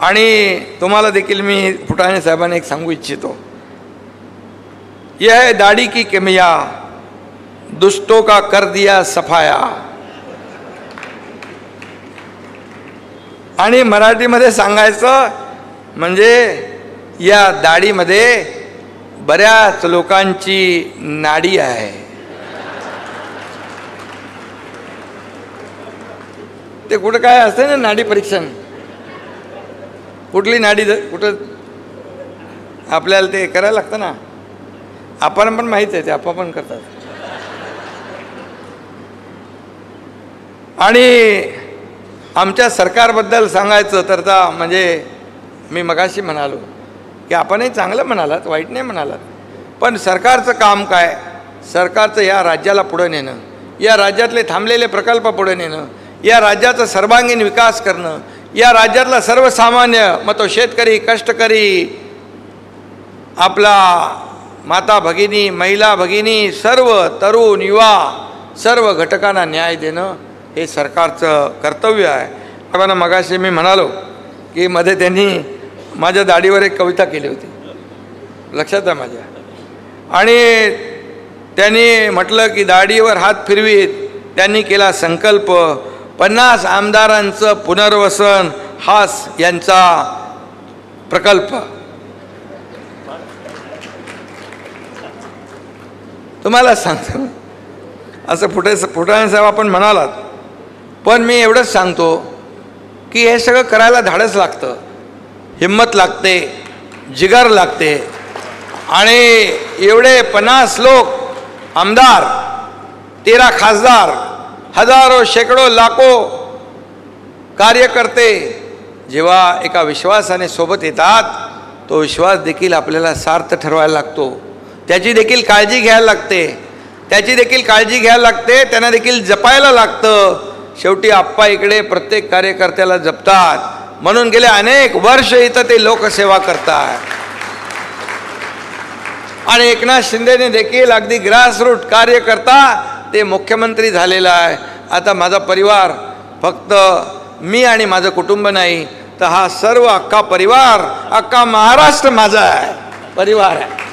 आणि तुम्हाला देखील मी फुटाणे साहेबांना एक सांगू इच्छितो, यह है दाढ़ी की किमिया, दुष्टों का कर दिया सफाया. आणि मराठीमध्ये सांगायचं म्हणजे या दाढीमध्ये बऱ्याच लोकांची नाडी आहे. ते कुठं काय असते ना नाडी परीक्षण, कुठली नाडी कुठं आपल्याला ते करायला लागतं ना. आपण पण माहीत आहे, ते आपण पण करतात. आणि आमच्या सरकारबद्दल सांगायचं तर म्हणजे मी मगाशी म्हणालो की आपणही चांगलं म्हणालात, वाईट नाही म्हणालात, पण सरकारचं काम काय? सरकारचं या राज्याला पुढे नेणं, या राज्यातले थांबलेले प्रकल्प पुढे नेणं, या राज्याचा सर्वांगीण विकास करणं, या राज्यातला सर्वसामान्य मग तो शेतकरी, कष्टकरी, आपला माता भगिनी, महिला भगिनी, सर्व तरुण युवा, सर्व घटकांना न्याय देणं हे सरकारचं कर्तव्य आहे. आपण मगाशी मी म्हणालो की मध्ये त्यांनी माझ्या दाढीवर एक कविता केली होती, लक्षात आहे माझ्या. आणि त्यांनी म्हटलं की दाढीवर हात फिरवीत त्यांनी केला संकल्प, 50 आमदारांचं पुनर्वसन हाच यांचा प्रकल्प. तुम्हाला सांगतो असं फुटाणे साहेब आपण म्हणालात, पण मी एवढंच सांगतो की हे सगळं करायला धाडस लागतं, हिम्मत लागते, जिगर लागते. आणि एवढे 50 लोक आमदार, 13 खासदार, हजारो शेकडो लाखो कार्यकर्ते जेव्हा एका विश्वासाने सोबत येतात, तो विश्वास देखील आपल्याला सार्थ ठरवायला लागतो, त्याची देखील काळजी घ्यायला लागते, त्यांना देखील जपायला लागतं. शेवटी आप्पा इकडे प्रत्येक कार्यकर्त्याला जपतात, म्हणून गेले अनेक वर्ष इथं ते लोकसेवा करतात. आणि एकनाथ शिंदेने देखील अगदी ग्रासरूट कार्यकर्ता ते मुख्यमंत्री झालेला आहे. आता माझा परिवार फक्त मी आणि माझं कुटुंब नाही, तर हा सर्व अख्खा परिवार, अख्खा महाराष्ट्र माझा आहे, परिवार आहे.